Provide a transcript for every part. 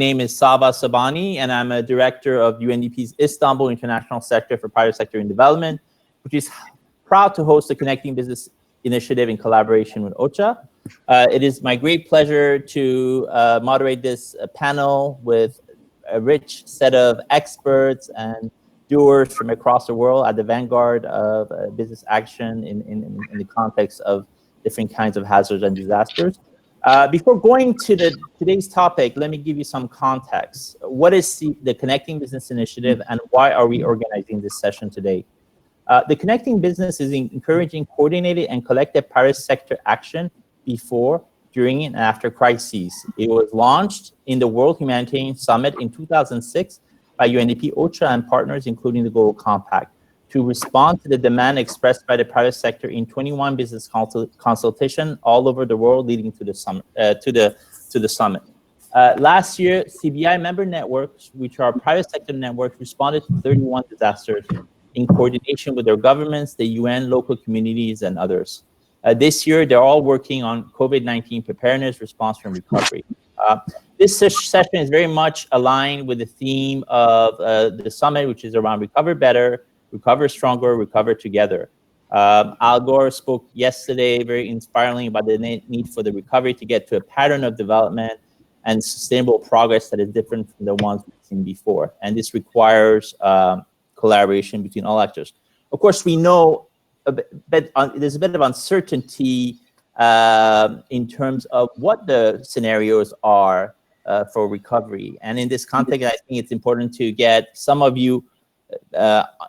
name is Sava Sabani, and I'm a director of UNDP's Istanbul International Sector for Private Sector and Development, which is proud to host the Connecting Business Initiative in collaboration with OCHA. It is my great pleasure to moderate this panel with a rich set of experts and doers from across the world at the vanguard of business action in the context of different kinds of hazards and disasters. Before going to today's topic, let me give you some context. What is the Connecting Business Initiative, and why are we organizing this session today? The Connecting Business is encouraging coordinated and collective private sector action before, during, and after crises. It was launched in the World Humanitarian Summit in 2006 by UNDP, OCHA, and partners, including the Global Compact, to respond to the demand expressed by the private sector in 21 business consultations all over the world, leading to the summit. Last year, CBI member networks, which are private sector networks, responded to 31 disasters in coordination with their governments, the UN, local communities, and others. This year, they're all working on COVID-19 preparedness, response, and recovery. This session is very much aligned with the theme of the summit, which is around recover better, recover stronger, recover together. Al Gore spoke yesterday very inspiringly about the need for the recovery to get to a pattern of development and sustainable progress that is different from the ones we've seen before. And this requires collaboration between all actors. Of course, we know there's a bit of uncertainty in terms of what the scenarios are for recovery. And in this context, I think it's important to get some of you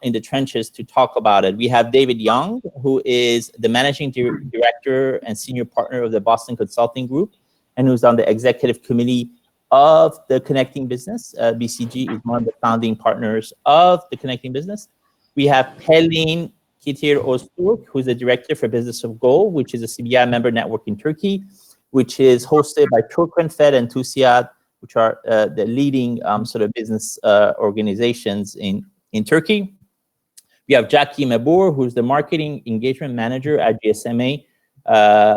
in the trenches to talk about it. We have David Young, who is the managing director and senior partner of the Boston Consulting Group, and who's on the executive committee of the Connecting Business. BCG is one of the founding partners of the Connecting Business. We have Pelin Kitir Öztürk, who's the director for Business of Goal, which is a CBI member network in Turkey, which is hosted by Turkmenfed and TÜSİAD, which are the leading sort of business organizations in Turkey. We have Jackie Mabur, who's the marketing engagement manager at GSMA,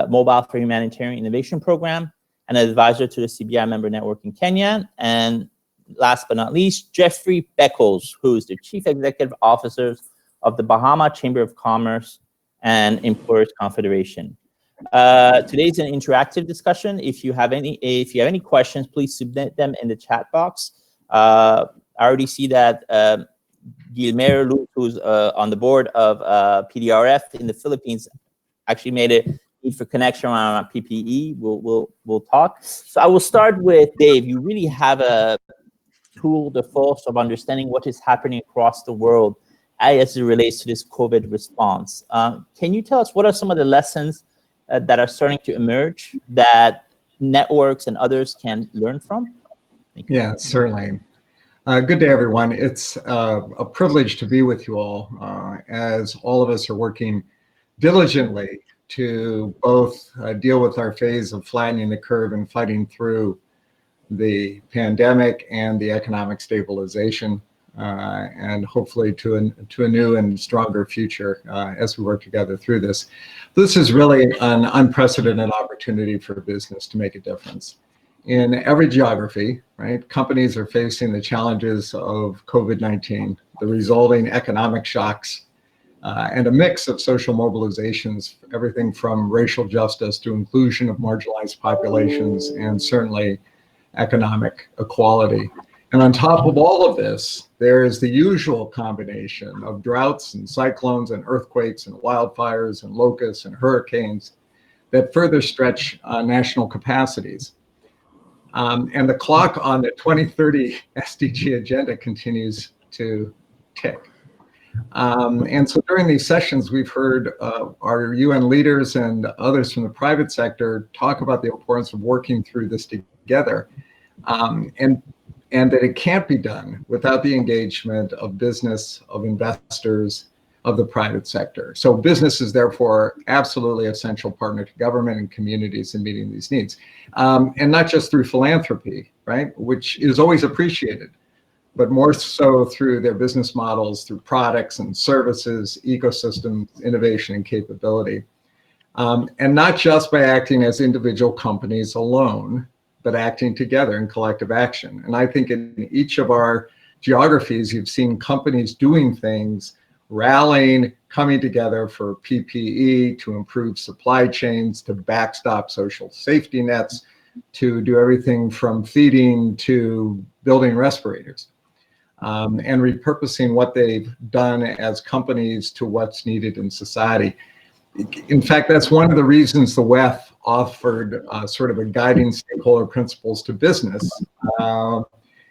Mobile for Humanitarian Innovation Program, and an advisor to the CBI member network in Kenya. And last but not least, Jeffrey Beckles, who is the chief executive officer of the Bahama Chamber of Commerce and Employers Confederation. Today's an interactive discussion. If you have any questions, please submit them in the chat box. I already see that Guilherme Luz, who's on the board of PDRF in the Philippines, actually made a need for connection around PPE. We'll talk. So I will start with Dave. You really have a tool de force of understanding what is happening across the world as it relates to this COVID response. Can you tell us what are some of the lessons that are starting to emerge that networks and others can learn from? Yeah, certainly. Good day, everyone. It's a privilege to be with you all as all of us are working diligently to both deal with our phase of flattening the curve and fighting through the pandemic and the economic stabilization, and hopefully to a new and stronger future as we work together through this. This is really an unprecedented opportunity for business to make a difference. In every geography, right, companies are facing the challenges of COVID-19, the resulting economic shocks, and a mix of social mobilizations, everything from racial justice to inclusion of marginalized populations, and certainly economic equality. And on top of all of this, there is the usual combination of droughts and cyclones and earthquakes and wildfires and locusts and hurricanes that further stretch national capacities. And the clock on the 2030 SDG agenda continues to tick. And so during these sessions, we've heard our UN leaders and others from the private sector talk about the importance of working through this together, and that it can't be done without the engagement of business, of investors, of the private sector. So business is therefore absolutely essential partner to government and communities in meeting these needs. And not just through philanthropy, right, which is always appreciated, but more so through their business models, through products and services, ecosystems, innovation, and capability. And not just by acting as individual companies alone, but acting together in collective action. And I think in each of our geographies, you've seen companies doing things, rallying, coming together for PPE, to improve supply chains, to backstop social safety nets, to do everything from feeding to building respirators, and repurposing what they've done as companies to what's needed in society. In fact, that's one of the reasons the WEF offered sort of a guiding stakeholder principles to business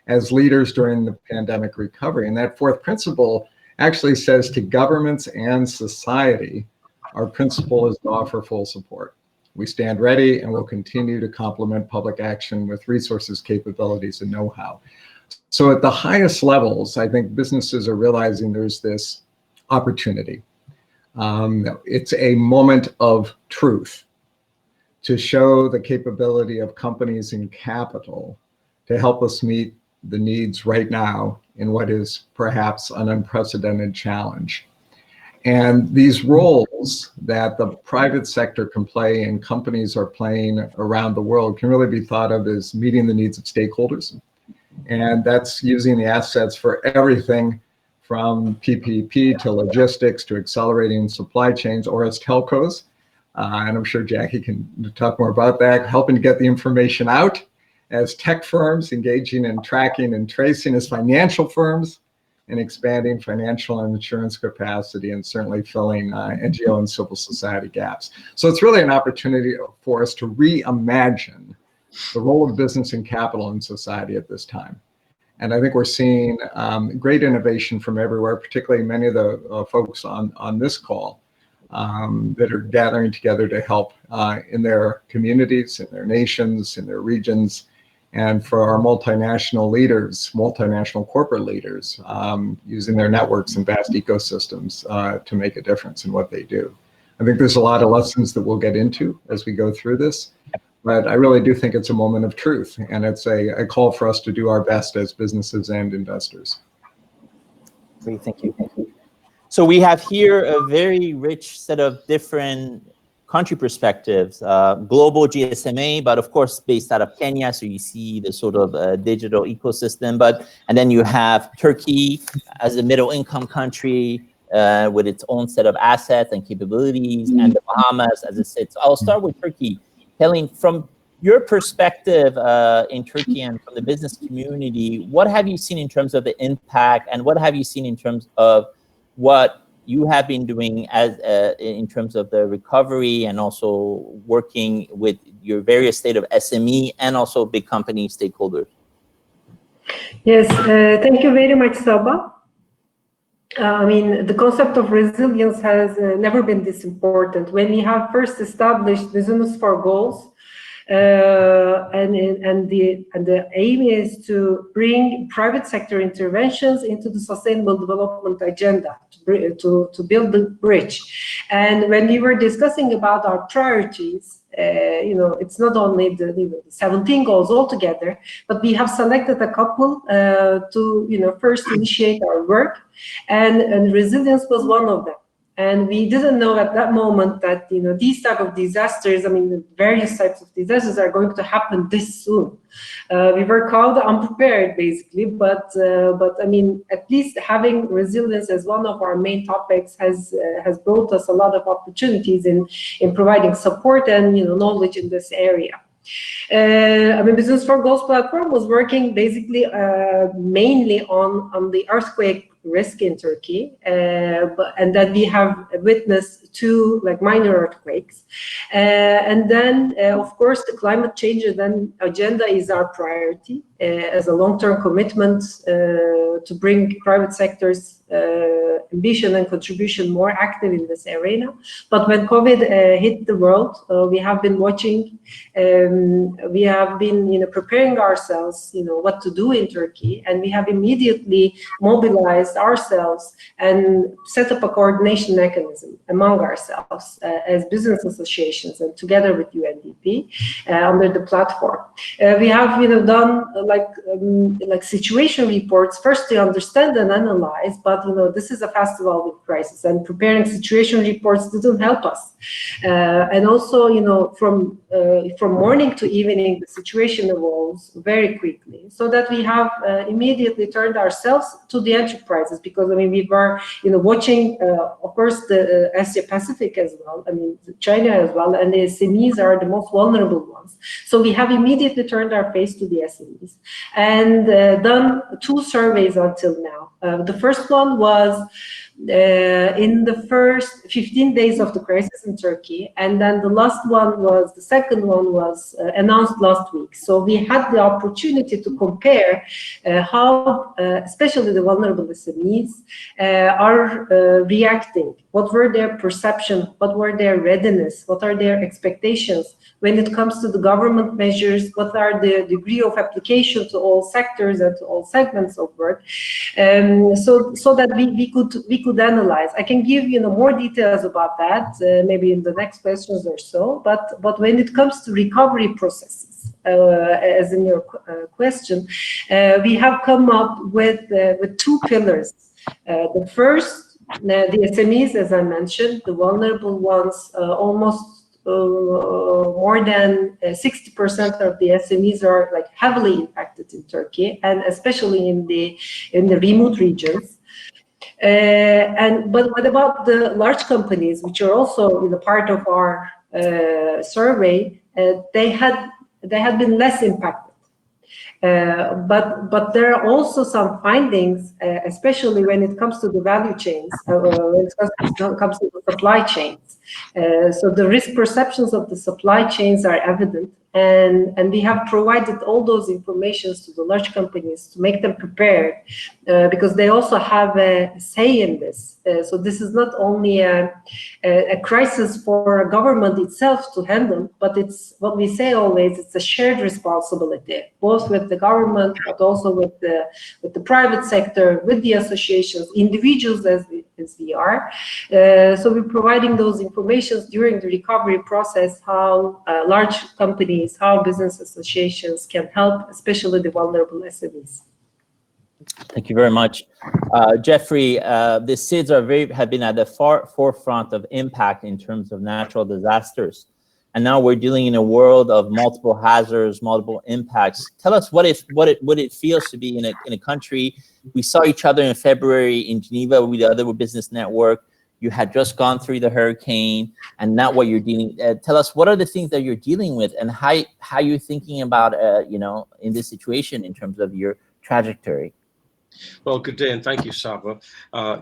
as leaders during the pandemic recovery. And that fourth principle actually says to governments and society, our principle is to offer full support. We stand ready and will continue to complement public action with resources, capabilities, and know-how. So at the highest levels, I think businesses are realizing there's this opportunity. It's a moment of truth to show the capability of companies and capital to help us meet the needs right now in what is perhaps an unprecedented challenge. And these roles that the private sector can play and companies are playing around the world can really be thought of as meeting the needs of stakeholders. And that's using the assets for everything from PPP to logistics to accelerating supply chains, or as telcos. And I'm sure Jackie can talk more about that, helping to get the information out, as tech firms engaging in tracking and tracing, as financial firms, and expanding financial and insurance capacity, and certainly filling NGO and civil society gaps. So it's really an opportunity for us to reimagine the role of business and capital in society at this time. And I think we're seeing great innovation from everywhere, particularly many of the folks on this call that are gathering together to help in their communities, in their nations, in their regions, and for our multinational leaders, multinational corporate leaders, using their networks and vast ecosystems to make a difference in what they do. I think there's a lot of lessons that we'll get into as we go through this, but I really do think it's a moment of truth, and it's a call for us to do our best as businesses and investors. Great, thank you. So we have here a very rich set of different country perspectives, global GSMA, but of course based out of Kenya, so you see the sort of digital ecosystem, and then you have Turkey as a middle income country with its own set of assets and capabilities, and the Bahamas as it sits. I'll start with Turkey. Helen, from your perspective in Turkey and from the business community, what have you seen in terms of the impact, and what have you seen in terms of what you have been doing as in terms of the recovery, and also working with your various state of SME and also big company stakeholders? Yes, thank you very much, Sabah. I mean, the concept of resilience has never been this important. When we have first established Business for Goals, and the aim is to bring private sector interventions into the sustainable development agenda to build the bridge. And when we were discussing about our priorities, it's not only the 17 goals altogether, but we have selected a couple to first initiate our work, and resilience was one of them. And we didn't know at that moment that these type of disasters, I mean, the various types of disasters are going to happen this soon. We were called unprepared, basically, but I mean, at least having resilience as one of our main topics has brought us a lot of opportunities in providing support and knowledge in this area. I mean, Business for Goals platform was working basically mainly on the earthquake risk in Turkey, and that we have witnessed 2 minor earthquakes, and then of course the climate change agenda is our priority as a long-term commitment to bring private sector's ambition and contribution more active in this arena. But when COVID hit the world, we have been watching, we have been preparing ourselves, what to do in Turkey, and we have immediately mobilized ourselves and set up a coordination mechanism among ourselves as business associations and together with UNDP under the platform. We have done like situation reports first to understand and analyze, but but this is a fast evolving crisis, and preparing situation reports didn't help us. And also, from morning to evening, the situation evolves very quickly, so that we have immediately turned ourselves to the enterprises, because we were watching, of course, the Asia Pacific as well, China as well, and the SMEs are the most vulnerable ones. So we have immediately turned our face to the SMEs and done 2 surveys until now. The first one was in the first 15 days of the crisis in Turkey, and then the second one was announced last week. So we had the opportunity to compare how especially the vulnerable SMEs are reacting. What were their perception? What were their readiness? What are their expectations when it comes to the government measures? What are the degree of application to all sectors and to all segments of work? So that we could analyze. I can give more details about that maybe in the next questions or so. But when it comes to recovery processes, as in your question, we have come up with 2 pillars. The first, the SMEs, as I mentioned, the vulnerable ones, almost more than 60% of the SMEs are heavily impacted in Turkey, and especially in the remote regions. But what about the large companies, which are also part of our survey? They had been less impacted. But there are also some findings, especially when it comes to the value chains, when it comes to the supply chains. So the risk perceptions of the supply chains are evident, and we have provided all those informations to the large companies to make them prepared, because they also have a say in this. So this is not only a crisis for a government itself to handle, but it's what we say always, it's a shared responsibility, both with the government, but also with the private sector, with the associations, individuals as we are. So we're providing those informations during the recovery process, how large companies, how business associations can help, especially the vulnerable SMEs. Thank you very much. Jeffrey, the SIDS have been at the forefront of impact in terms of natural disasters. And now we're dealing in a world of multiple hazards, multiple impacts. Tell us what it feels to be in a country. We saw each other in February in Geneva with the Other Business Network. You had just gone through the hurricane, and now what you're dealing. Tell us, what are the things that you're dealing with, and how you're thinking about in this situation in terms of your trajectory. Well, good day, and thank you, Saba.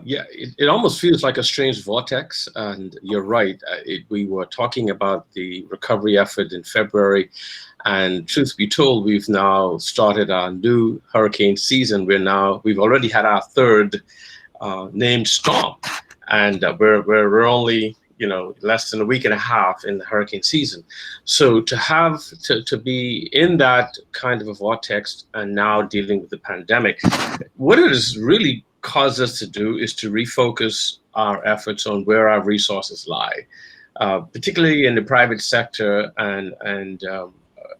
Yeah, it almost feels like a strange vortex, and you're right. We were talking about the recovery effort in February, and truth be told, we've now started our new hurricane season. We've already had our 3rd named storm, and we're only less than a week and a half in the hurricane season. So to be in that kind of a vortex and now dealing with the pandemic, what it has really caused us to do is to refocus our efforts on where our resources lie, particularly in the private sector, and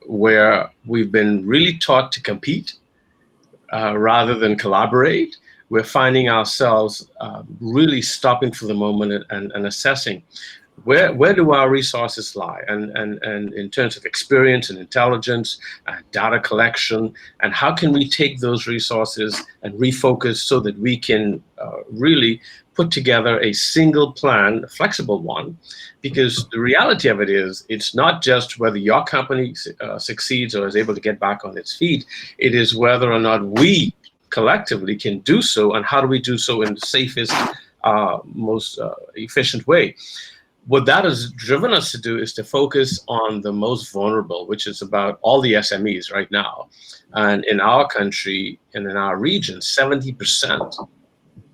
where we've been really taught to compete rather than collaborate. We're finding ourselves really stopping for the moment and assessing where do our resources lie, and in terms of experience and intelligence and data collection, and how can we take those resources and refocus so that we can really put together a single plan, a flexible one, because the reality of it is, it's not just whether your company succeeds or is able to get back on its feet, it is whether or not we collectively can do so, and how do we do so in the safest, most efficient way. What that has driven us to do is to focus on the most vulnerable, which is about all the SMEs right now. And in our country and in our region, 70%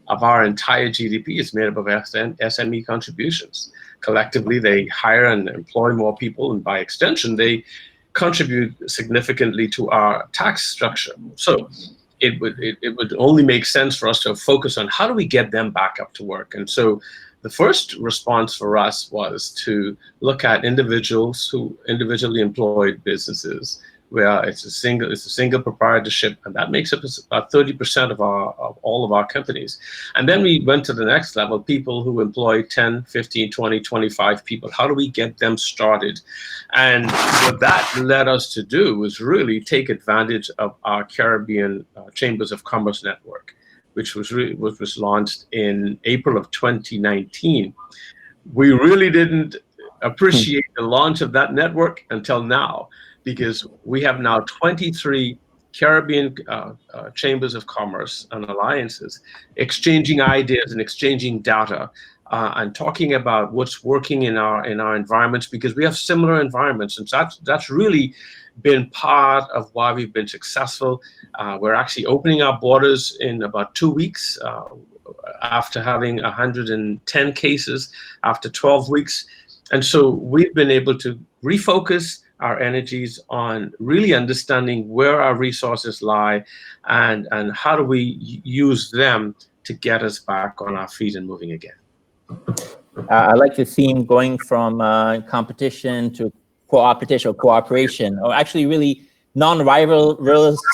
of our entire GDP is made up of SME contributions. Collectively, they hire and employ more people, and by extension, they contribute significantly to our tax structure. So it would only make sense for us to focus on how do we get them back up to work. And so the first response for us was to look at individually employed businesses where it's a single proprietorship, and that makes up about 30% of all of our companies. And then we went to the next level, people who employ 10, 15, 20, 25 people. How do we get them started? And what that led us to do was really take advantage of our Caribbean Chambers of Commerce network, which was launched in April of 2019. We really didn't appreciate the launch of that network until now, because we have now 23 Caribbean chambers of commerce and alliances exchanging ideas and exchanging data and talking about what's working in our environments, because we have similar environments, and that's really been part of why we've been successful. We're actually opening our borders in about 2 weeks after having 110 cases after 12 weeks. And so we've been able to refocus our energies on really understanding where our resources lie and how do we use them to get us back on our feet and moving again. I like the theme going from competition to cooperation, or actually really non-rival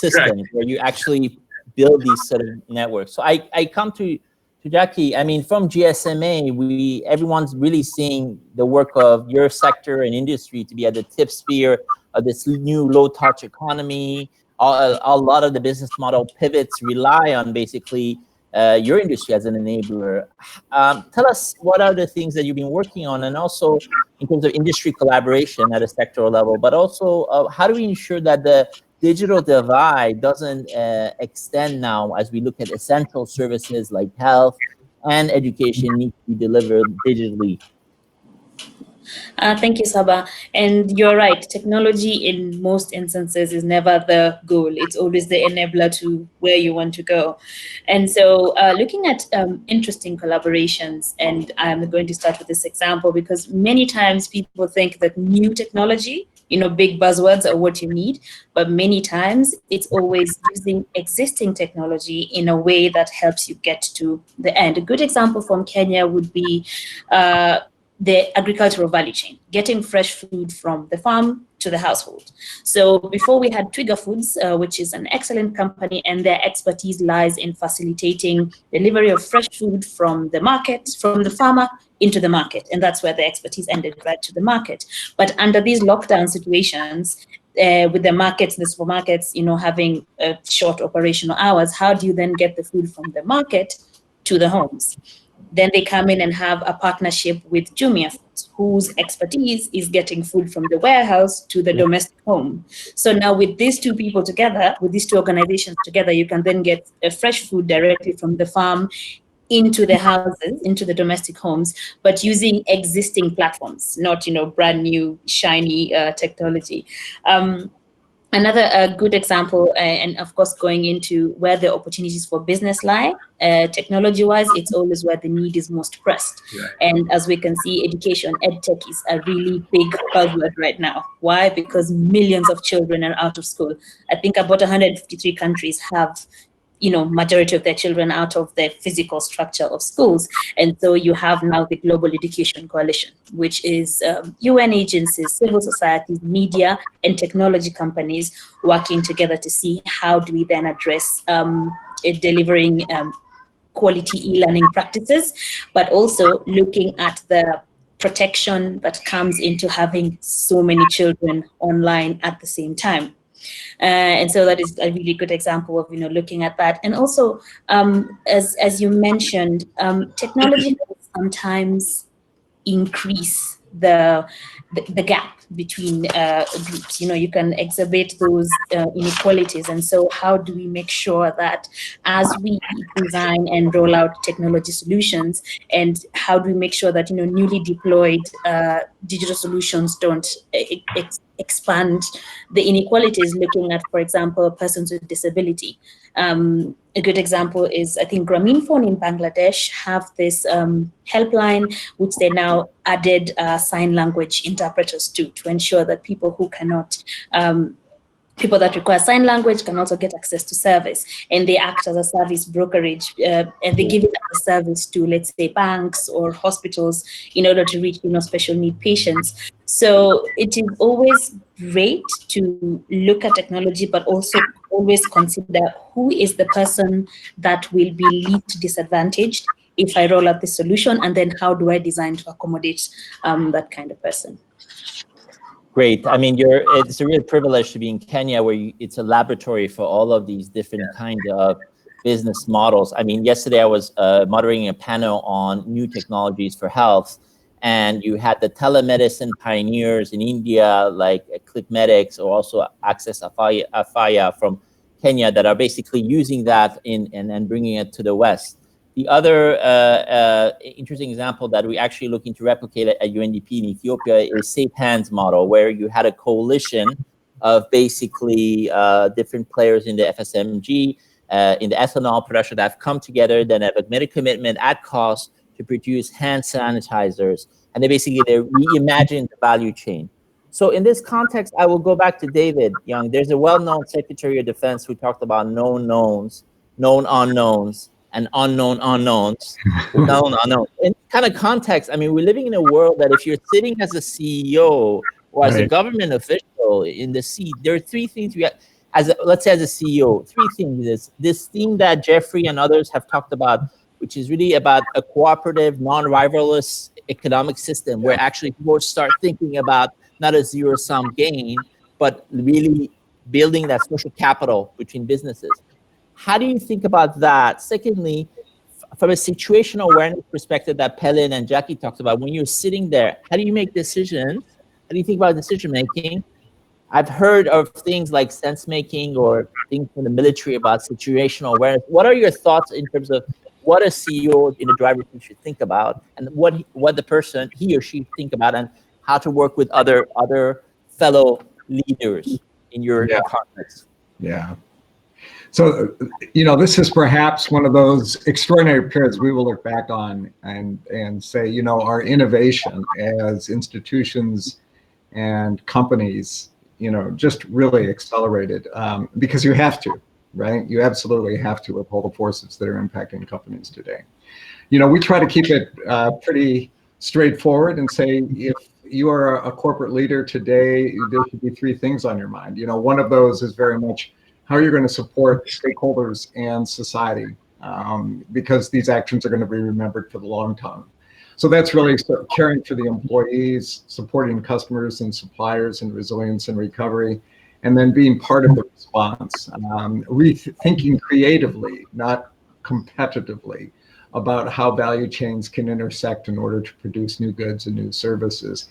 systems where you actually build these sort of networks. So I come to Jackie. I mean, from GSMA, everyone's really seeing the work of your sector and industry to be at the tip sphere of this new low-touch economy. A lot of the business model pivots rely on basically your industry as an enabler. Tell us, what are the things that you've been working on, and also in terms of industry collaboration at a sectoral level, but also how do we ensure that the digital divide doesn't extend now as we look at essential services like health and education need to be delivered digitally? Thank you, Saba. And you're right, technology in most instances is never the goal. It's always the enabler to where you want to go. And so looking at interesting collaborations, and I'm going to start with this example because many times people think that new technology, big buzzwords are what you need, but many times it's always using existing technology in a way that helps you get to the end. A good example from Kenya would be the agricultural value chain, getting fresh food from the farm to the household. So before we had Twiga Foods, which is an excellent company, and their expertise lies in facilitating delivery of fresh food from the market, from the farmer into the market. And that's where the expertise ended, right to the market. But under these lockdown situations, with the markets, the supermarkets, having short operational hours, how do you then get the food from the market to the homes? Then they come in and have a partnership with Jumia Foods, whose expertise is getting food from the warehouse to the domestic home. So now with these two people together, with these two organizations together, you can then get fresh food directly from the farm into the houses, into the domestic homes, but using existing platforms, not brand new, shiny technology. Another good example, and of course, going into where the opportunities for business lie, technology-wise, it's always where the need is most pressed. Right. And as we can see, education, edtech is a really big buzzword right now. Why? Because millions of children are out of school. I think about 153 countries have majority of their children out of the physical structure of schools. And so you have now the Global Education Coalition, which is UN agencies, civil societies, media, and technology companies working together to see how do we then address delivering quality e-learning practices, but also looking at the protection that comes into having so many children online at the same time. And so that is a really good example of looking at that. And also, as you mentioned, technology can sometimes increase the gap between groups. You can exacerbate those inequalities. And so how do we make sure that as we design and roll out technology solutions, and how do we make sure that newly deployed digital solutions don't expand the inequalities, looking at, for example, persons with disability. A good example is, I think, Grameenphone in Bangladesh have this helpline, which they now added sign language interpreters to ensure that people who cannot, people that require sign language can also get access to service. And they act as a service brokerage, and they give it as a service to, let's say, banks or hospitals in order to reach, special need patients. So it is always great to look at technology, but also always consider who is the person that will be least disadvantaged if I roll out this solution, and then how do I design to accommodate that kind of person. Great. I mean, it's a real privilege to be in Kenya, where it's a laboratory for all of these different kind of business models. I mean, yesterday I was moderating a panel on new technologies for health, and you had the telemedicine pioneers in India, like Clickmedics, or also Access Afaya from Kenya, that are basically using that and bringing it to the West. The other interesting example that we actually looking to replicate at UNDP in Ethiopia is Safe Hands model, where you had a coalition of basically different players in the FSMG, in the ethanol production, that have come together, then have made a commitment at cost to produce hand sanitizers, and they reimagined the value chain. So in this context, I will go back to David Young. There's a well-known Secretary of Defense who talked about known knowns, known unknowns, and unknown unknowns. known unknowns. In kind of context, I mean, we're living in a world that if you're sitting as a CEO or as a government official in the seat, there are three things we have. Let's say as a CEO, three things. Is this theme that Jeffrey and others have talked about, which is really about a cooperative, non-rivalrous economic system, where actually people start thinking about not a zero-sum game, but really building that social capital between businesses. How do you think about that? Secondly, from a situational awareness perspective that Pelin and Jackie talked about, when you're sitting there, how do you make decisions? How do you think about decision making? I've heard of things like sense making or things from the military about situational awareness. What are your thoughts in terms of what a CEO in the driver's seat should think about, and what the person, he or she, think about, and how to work with other fellow leaders in your context? Yeah. So, this is perhaps one of those extraordinary periods we will look back on and say, our innovation as institutions and companies, just really accelerated, because you have to, right? You absolutely have to, with all the forces that are impacting companies today. We try to keep it pretty straightforward and say, if you are a corporate leader today, there should be three things on your mind. One of those is very much how you're going to support stakeholders and society, because these actions are going to be remembered for the long term. So that's really caring for the employees, supporting customers and suppliers in resilience and recovery, and then being part of the response, rethinking creatively, not competitively, about how value chains can intersect in order to produce new goods and new services.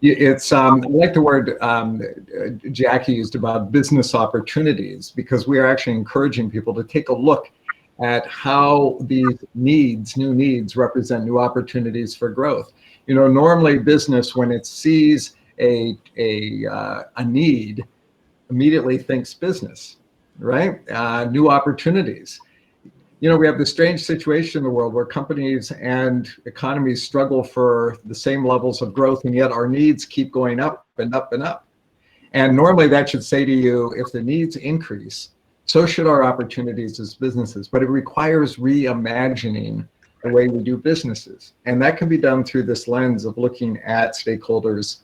It's I like the word Jackie used about business opportunities, because we are actually encouraging people to take a look at how these new needs represent new opportunities for growth. Normally business, when it sees a need, immediately thinks business, right? New opportunities. We have this strange situation in the world where companies and economies struggle for the same levels of growth, and yet our needs keep going up and up and up. And normally that should say to you, if the needs increase, so should our opportunities as businesses. But it requires reimagining the way we do businesses. And that can be done through this lens of looking at stakeholders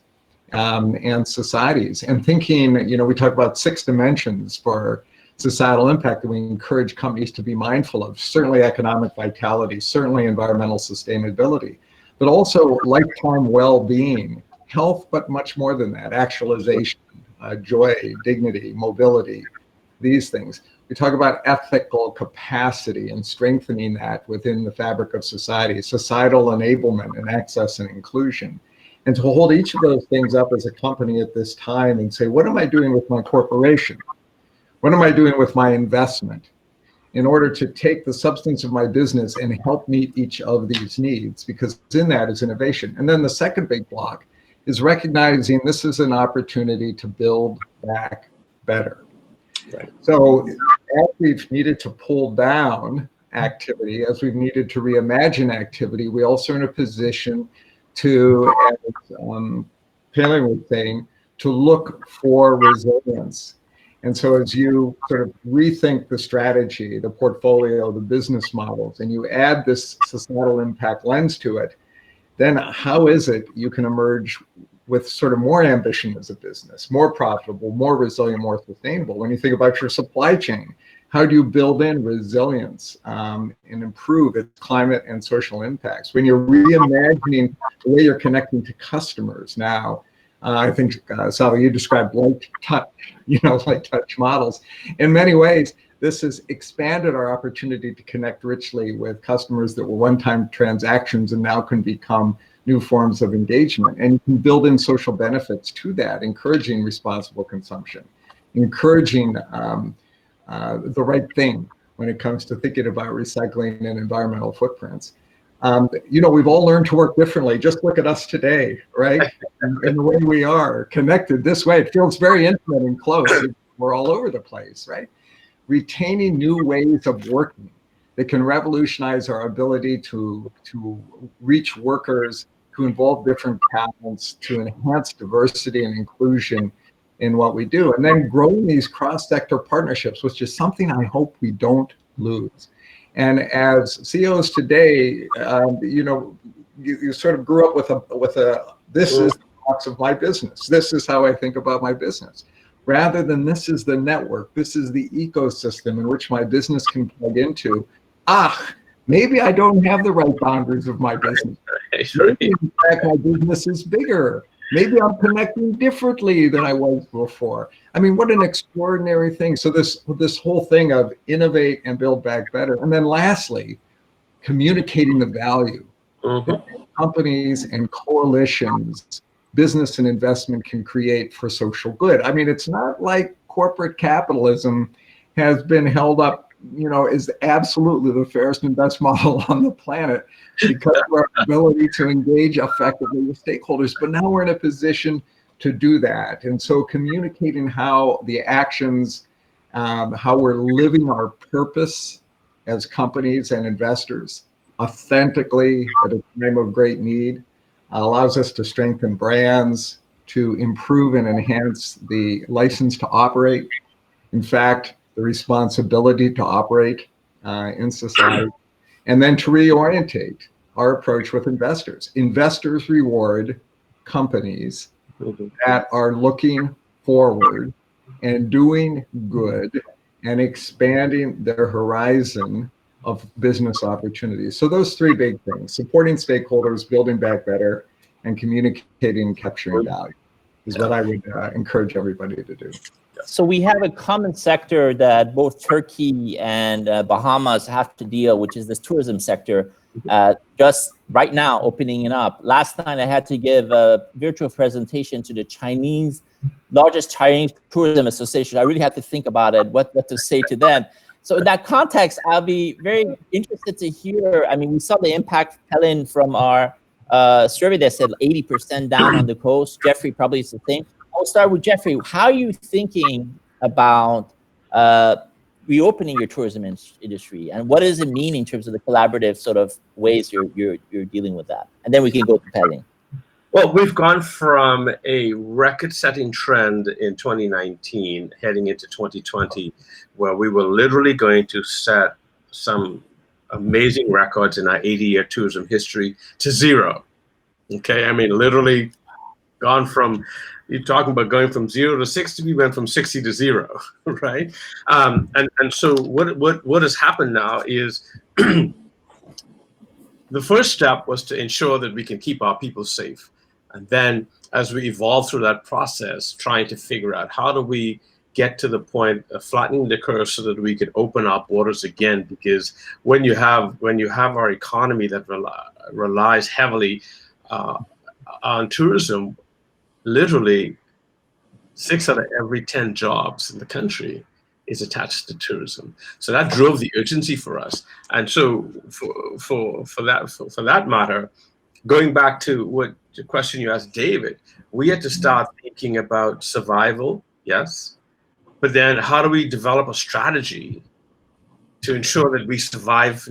and societies, and thinking, we talk about 6 dimensions for societal impact that we encourage companies to be mindful of. Certainly economic vitality, certainly environmental sustainability, but also lifetime well-being, health, but much more than that, actualization, joy, dignity, mobility, these things. We talk about ethical capacity and strengthening that within the fabric of society, societal enablement and access and inclusion. And to hold each of those things up as a company at this time and say, what am I doing with my corporation? What am I doing with my investment in order to take the substance of my business and help meet each of these needs? Because in that is innovation. And then the second big block is recognizing this is an opportunity to build back better. Right. So as we've needed to pull down activity, as we've needed to reimagine activity, we also are in a position to, as Pelin was saying, to look for resilience. And so as you sort of rethink the strategy, the portfolio, the business models, and you add this societal impact lens to it, then how is it you can emerge with sort of more ambition as a business, more profitable, more resilient, more sustainable. When you think about your supply chain, how do you build in resilience and improve its climate and social impacts? When you're reimagining the way you're connecting to customers now, I think, Sava, you described light touch, light touch models. In many ways, this has expanded our opportunity to connect richly with customers that were one-time transactions and now can become new forms of engagement. And you can build in social benefits to that, encouraging responsible consumption, encouraging the right thing when it comes to thinking about recycling and environmental footprints. We've all learned to work differently. Just look at us today, right? And the way we are connected this way, it feels very intimate and close. We're all over the place, right? Retaining new ways of working that can revolutionize our ability to reach workers, to involve different talents, to enhance diversity and inclusion in what we do. And then growing these cross-sector partnerships, which is something I hope we don't lose. And as CEOs today, you sort of grew up with a this is the box of my business. This is how I think about my business. Rather than this is the network, this is the ecosystem in which my business can plug into. Maybe I don't have the right boundaries of my business. Maybe in fact my business is bigger. Maybe I'm connecting differently than I was before. I mean, what an extraordinary thing. So this whole thing of innovate and build back better. And then lastly, communicating the value that companies and coalitions, business and investment can create for social good. I mean, it's not like corporate capitalism has been held up, is absolutely the fairest and best model on the planet because of our ability to engage effectively with stakeholders. But now we're in a position to do that. And so communicating how the actions, how we're living our purpose as companies and investors authentically at a time of great need allows us to strengthen brands, to improve and enhance the license to operate. In fact, the responsibility to operate in society, and then to reorientate our approach with investors. Investors reward companies that are looking forward and doing good and expanding their horizon of business opportunities. So those three big things: supporting stakeholders, building back better, and communicating and capturing value is what I would encourage everybody to do. So we have a common sector that both Turkey and Bahamas have to deal, which is this tourism sector. Just right now, opening it up. Last night, I had to give a virtual presentation to the largest Chinese tourism association. I really had to think about it, what to say to them. So in that context, I'll be very interested to hear. I mean, we saw the impact, Helen, from our survey that said 80% down on the coast. Jeffrey probably is the same. I'll start with Jeffrey. How are you thinking about reopening your tourism industry, and what does it mean in terms of the collaborative sort of ways you're dealing with that? And then we can go to Pelling. Well, we've gone from a record-setting trend in 2019 heading into 2020, where we were literally going to set some amazing records in our 80-year tourism history to zero. Okay, I mean, literally gone from, you're talking about going from 0 to 60, we went from 60 to 0, right? And so what has happened now is the first step was to ensure that we can keep our people safe. And then as we evolve through that process, trying to figure out how do we get to the point of flattening the curve so that we could open our borders again, because when you have our economy that relies heavily on tourism, literally 6 out of every 10 jobs in the country is attached to tourism. So that drove the urgency for us. And so for that matter, going back to what the question you asked David, we had to start thinking about survival, yes, but then how do we develop a strategy to ensure that we survive,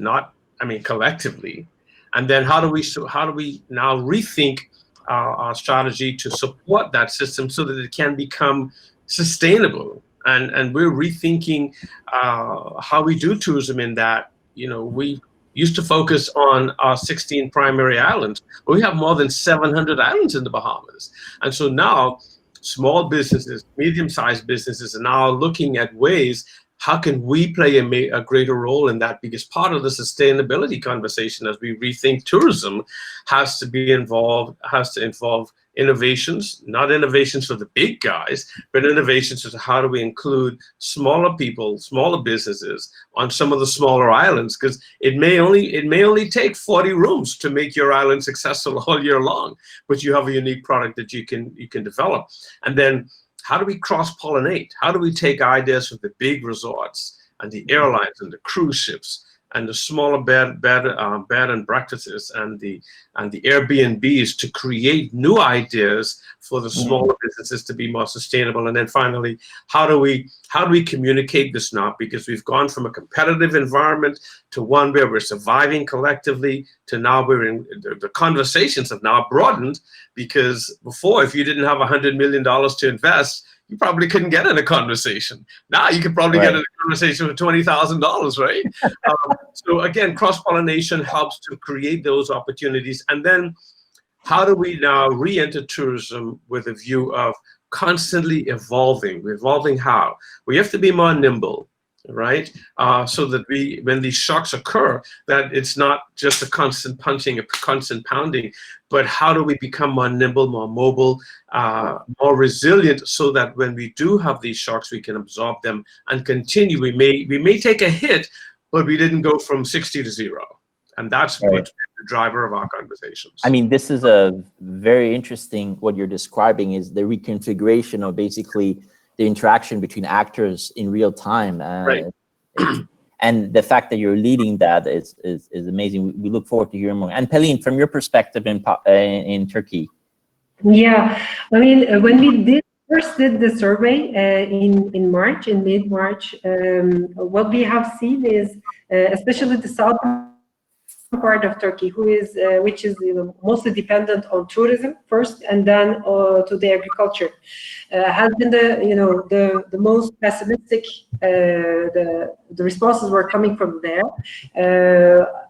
collectively, and then how do we now rethink our strategy to support that system so that it can become sustainable. And we're rethinking how we do tourism in that, we used to focus on our 16 primary islands. We have more than 700 islands in the Bahamas. And so now small businesses, medium-sized businesses are now looking at ways, how can we play a greater role in that? Because part of the sustainability conversation as we rethink tourism has to involve innovations, not innovations for the big guys, but innovations as how do we include smaller people, smaller businesses on some of the smaller islands, because it may only take 40 rooms to make your island successful all year long, but you have a unique product that you can develop. And then how do we cross-pollinate? How do we take ideas from the big resorts and the airlines and the cruise ships and the smaller bed and breakfasts and the Airbnbs to create new ideas for the smaller businesses to be more sustainable? And then finally, how do we communicate this now? Because we've gone from a competitive environment to one where we're surviving collectively to now we're in the conversations have now broadened, because before, if you didn't have $100 million to invest, you probably couldn't get in a conversation. Now you could probably get in a conversation for $20,000, right? So again, cross-pollination helps to create those opportunities. And then how do we now re-enter tourism with a view of constantly evolving? Evolving how? We have to be more nimble, right? So that when these shocks occur, that it's not just a constant punching, a constant pounding, but how do we become more nimble, more mobile, more resilient, so that when we do have these shocks, we can absorb them and continue. We may take a hit, but we didn't go from 60 to 0. And that's what's the driver of our conversations. I mean, this is a very interesting, what you're describing is the reconfiguration of basically the interaction between actors in real time. And the fact that you're leading that is amazing. We look forward to hearing more. And Pelin, from your perspective in Turkey. Yeah, I mean, when we first did the survey in mid-March, what we have seen is, especially the southern part of Turkey, which is mostly dependent on tourism first, and then to the agriculture, has been the most pessimistic. The responses were coming from there,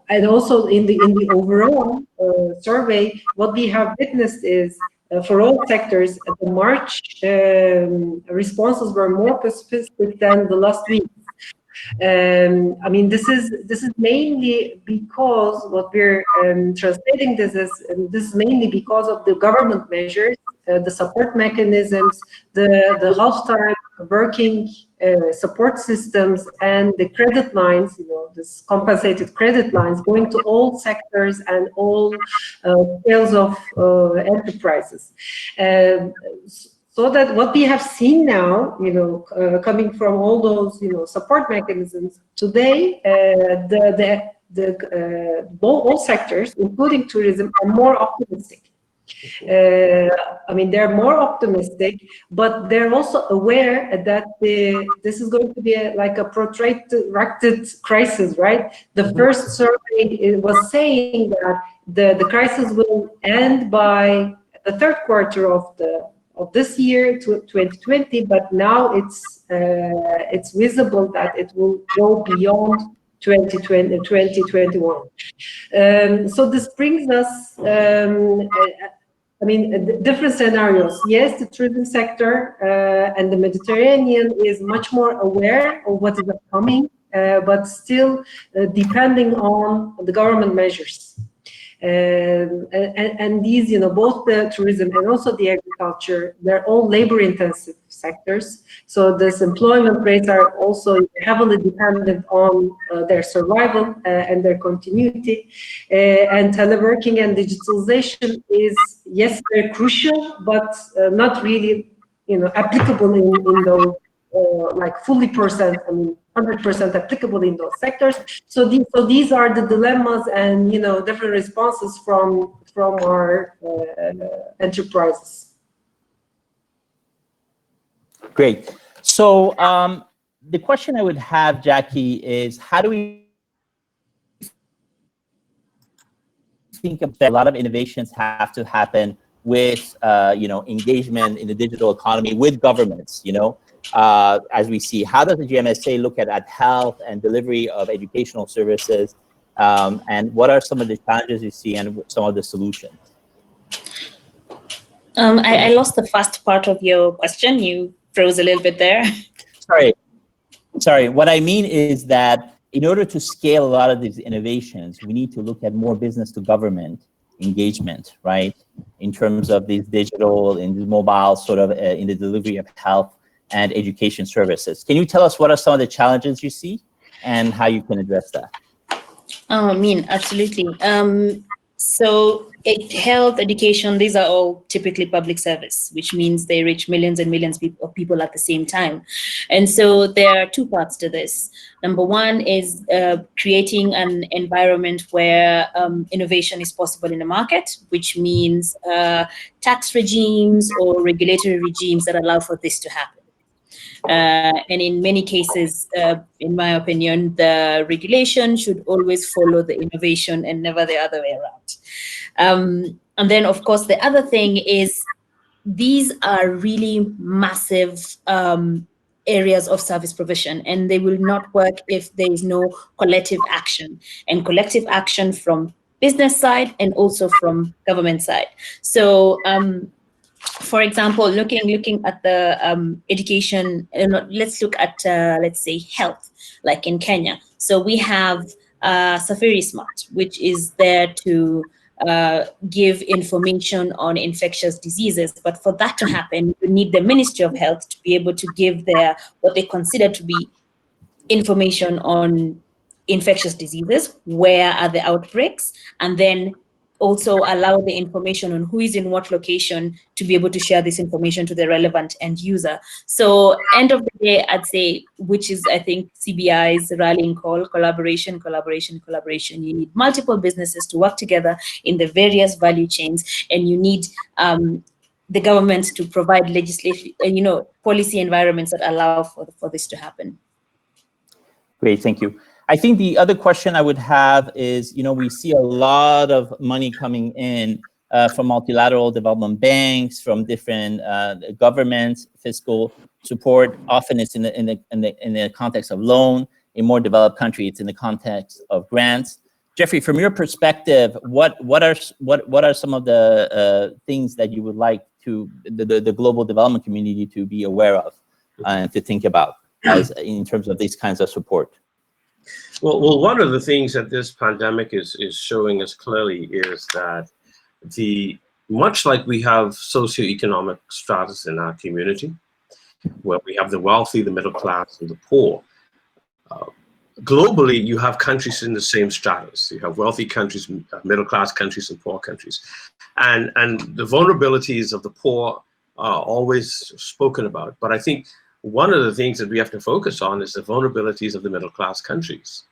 and also in the overall survey, what we have witnessed is, for all sectors, the March responses were more pessimistic than the last week. I mean, this is mainly because what we're translating this is mainly because of the government measures, the support mechanisms, the half-time working support systems, and the credit lines, this compensated credit lines going to all sectors and all scales of enterprises. So that what we have seen now, coming from all those, support mechanisms today, all sectors, including tourism, are more optimistic. I mean, they're more optimistic, but they're also aware that this is going to be like a protracted crisis, right? The first survey was saying that the crisis will end by the third quarter of this year, 2020, but now it's visible that it will go beyond 2020, 2021. So this brings us, I mean, different scenarios. Yes, the tourism sector and the Mediterranean is much more aware of what is upcoming, but still depending on the government measures. And these, both the tourism and also the agriculture, they're all labor-intensive sectors. So this employment rates are also heavily dependent on their survival and their continuity. And teleworking and digitalization is, yes, very crucial, but not really, applicable in those, like fully 100% applicable in those sectors. So these are the dilemmas and different responses from our enterprises. Great. So the question I would have, Jackie, is how do we think of that? A lot of innovations have to happen with engagement in the digital economy with governments, as we see. How does the GMSA look at health and delivery of educational services? And what are some of the challenges you see and some of the solutions? I lost the first part of your question. You froze a little bit there. Sorry. What I mean is that in order to scale a lot of these innovations, we need to look at more business to government engagement, right? In terms of these digital and mobile sort of in the delivery of health and education services. Can you tell us what are some of the challenges you see and how you can address that? Oh, I mean, absolutely. So health, education, these are all typically public service, which means they reach millions and millions of people at the same time. And so there are two parts to this. Number one is creating an environment where innovation is possible in the market, which means tax regimes or regulatory regimes that allow for this to happen. And in many cases, in my opinion, the regulation should always follow the innovation and never the other way around. And then, of course, the other thing is these are really massive areas of service provision, and they will not work if there is no collective action, and collective action from business side and also from government side. So, for example, looking at the education, let's look at, let's say, health, like in Kenya. So we have Safari Smart, which is there to give information on infectious diseases. But for that to happen, you need the Ministry of Health to be able to give their what they consider to be information on infectious diseases, where are the outbreaks, and then also allow the information on who is in what location to be able to share this information to the relevant end user. So end of the day, I'd say, which is, I think, CBI's rallying call, collaboration, collaboration, collaboration. You need multiple businesses to work together in the various value chains, and you need the government to provide legislation, policy environments that allow for this to happen. Great, thank you. I think the other question I would have is, we see a lot of money coming in from multilateral development banks, from different governments, fiscal support. Often it's in the context of loan. In more developed countries, it's in the context of grants. Jeffrey, from your perspective, what are some of the things that you would like to the global development community to be aware of and to think about as in terms of these kinds of support? Well, one of the things that this pandemic is showing us clearly is that much like we have socioeconomic stratus in our community, where we have the wealthy, the middle class, and the poor, globally, you have countries in the same stratus. You have wealthy countries, middle class countries, and poor countries. And the vulnerabilities of the poor are always spoken about. But I think one of the things that we have to focus on is the vulnerabilities of the middle class countries.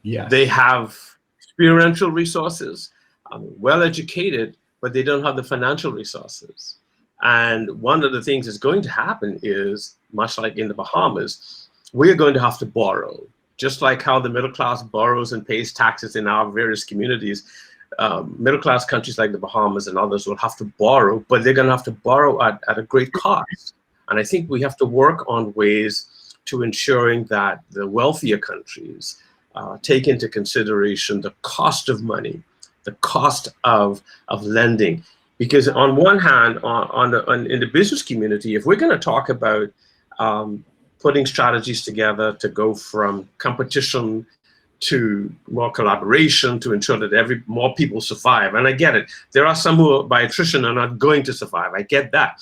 Yes. They have experiential resources, well educated, but they don't have the financial resources. And one of the things that's going to happen is, much like in the Bahamas, we're going to have to borrow. Just like how the middle class borrows and pays taxes in our various communities, middle class countries like the Bahamas and others will have to borrow, but they're going to have to borrow at a great cost. And I think we have to work on ways to ensuring that the wealthier countries take into consideration the cost of money, the cost of lending. Because on one hand, in the business community, if we're going to talk about putting strategies together to go from competition to more collaboration to ensure that more people survive, and I get it. There are some who by attrition are not going to survive. I get that.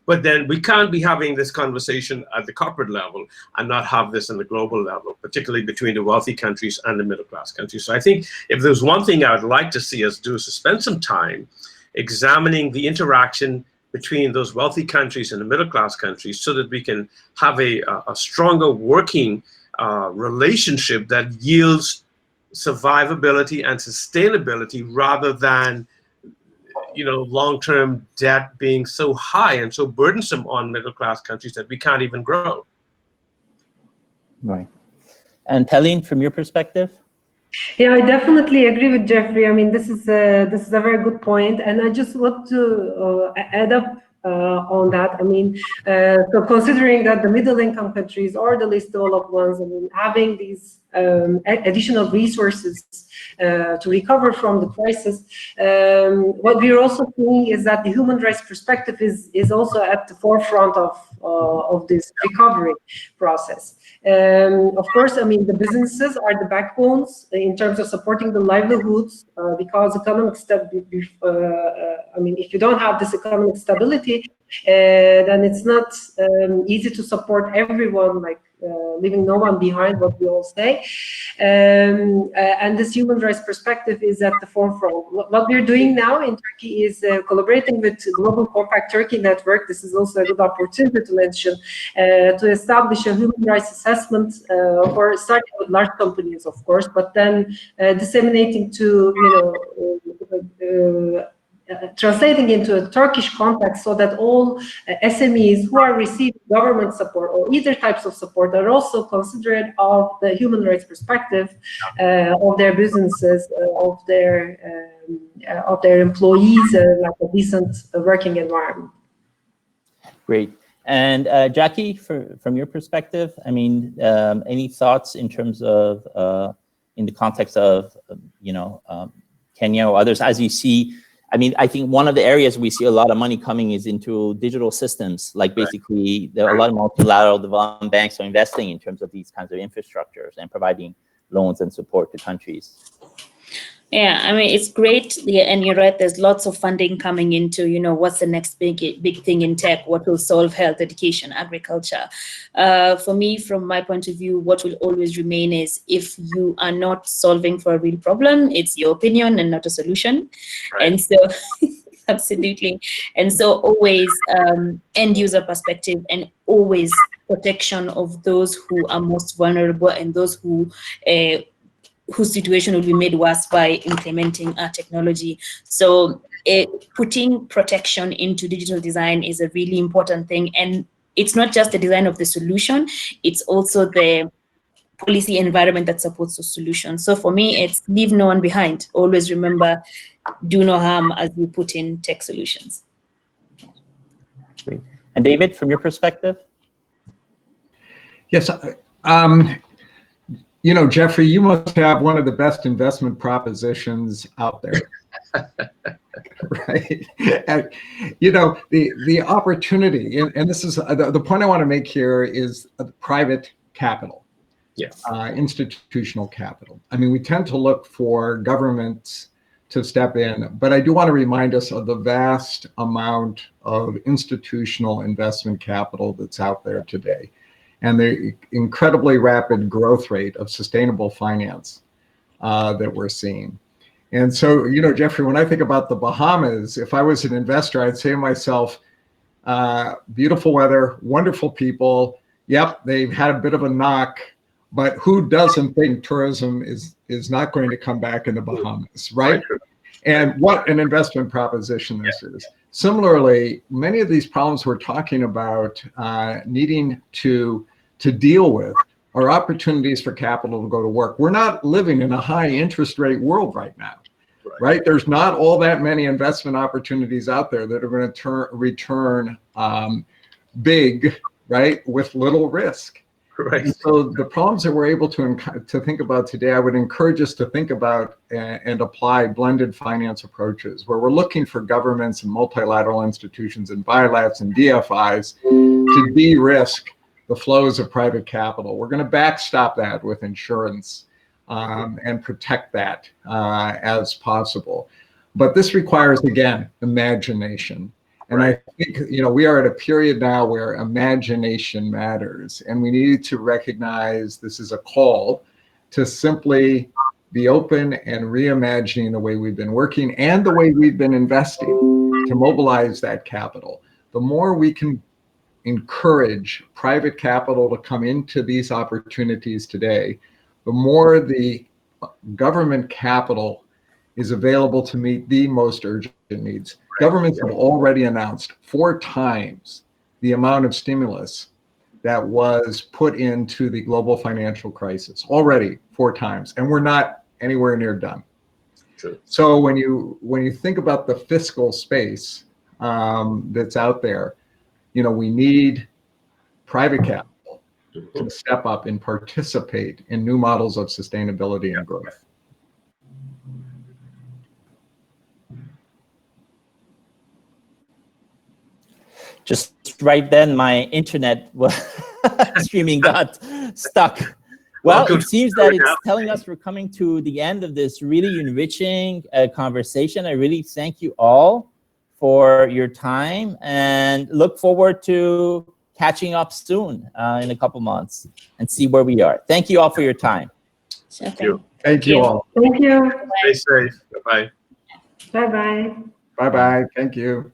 But then we can't be having this conversation at the corporate level and not have this in the global level, particularly between the wealthy countries and the middle class countries. So I think if there's one thing I would like to see us do is to spend some time examining the interaction between those wealthy countries and the middle class countries so that we can have a stronger working relationship that yields survivability and sustainability rather than long-term debt being so high and so burdensome on middle-class countries that we can't even grow. Right. And Pauline, from your perspective? Yeah, I definitely agree with Jeffrey. I mean, this is a very good point, and I just want to add up on that. I mean, so considering that the middle-income countries or the least developed ones, I mean, having these additional resources to recover from the crisis. What we're also seeing is that the human rights perspective is also at the forefront of this recovery process. Of course, I mean, the businesses are the backbones in terms of supporting the livelihoods, because economic stability, I mean, if you don't have this economic stability, then it's not easy to support everyone, like leaving no one behind, what we all say. And this human rights perspective is at the forefront. What we're doing now in Turkey is collaborating with Global Compact Turkey Network. This is also a good opportunity to mention, to establish a human rights assessment for starting with large companies, of course, but then disseminating to, translating into a Turkish context, so that all SMEs who are receiving government support or either types of support are also considerate of the human rights perspective of their businesses, of their employees, like a decent working environment. Great. And Jackie, from your perspective, I mean, any thoughts in terms of, in the context of, Kenya or others, as you see? I mean, I think one of the areas we see a lot of money coming is into digital systems. Like basically, there are a lot of multilateral development banks are investing in terms of these kinds of infrastructures and providing loans and support to countries. Yeah, I mean, it's great. Yeah, and you're right, there's lots of funding coming into, what's the next big thing in tech, what will solve health, education, agriculture. For me, from my point of view, what will always remain is, if you are not solving for a real problem, it's your opinion and not a solution. Right. And so, absolutely. And so always end user perspective, and always protection of those who are most vulnerable and those whose situation will be made worse by implementing technology. So putting protection into digital design is a really important thing. And it's not just the design of the solution, it's also the policy environment that supports the solution. So for me, it's leave no one behind. Always remember, do no harm as you put in tech solutions. Great. And David, from your perspective? Yes. Jeffrey, you must have one of the best investment propositions out there. Right? And, the opportunity, and this is the point I want to make here, is private capital. Yes. Institutional capital. I mean, we tend to look for governments to step in, but I do want to remind us of the vast amount of institutional investment capital that's out there today, and the incredibly rapid growth rate of sustainable finance that we're seeing. And so, Jeffrey, when I think about the Bahamas, if I was an investor, I'd say to myself, beautiful weather, wonderful people. Yep, they've had a bit of a knock, but who doesn't think tourism is not going to come back in the Bahamas, right? And what an investment proposition this is. Similarly, many of these problems we're talking about needing to deal with are opportunities for capital to go to work. We're not living in a high interest rate world right now, right? There's not all that many investment opportunities out there that are going to return big, right, with little risk. Right. And so the problems that we're able to think about today, I would encourage us to think about and apply blended finance approaches, where we're looking for governments and multilateral institutions and bilaterals and DFIs to de-risk the flows of private capital. We're going to backstop that with insurance and protect that as possible. But this requires, again, imagination. And I think, we are at a period now where imagination matters, and we need to recognize this is a call to simply be open and reimagining the way we've been working and the way we've been investing to mobilize that capital. The more we can encourage private capital to come into these opportunities today, the more the government capital is available to meet the most urgent needs. Governments have already announced 4 times the amount of stimulus that was put into the global financial crisis, already 4 times, and we're not anywhere near done. True. So when you think about the fiscal space that's out there, we need private capital, to step up and participate in new models of sustainability and growth. Just right then, my internet streaming got stuck. Well, it seems that it's telling us we're coming to the end of this really enriching conversation. I really thank you all for your time and look forward to catching up soon in a couple months and see where we are. Thank you all for your time. Thank you. Thank you all. Thank you. Stay safe. Bye-bye. Bye-bye. Bye-bye. Thank you.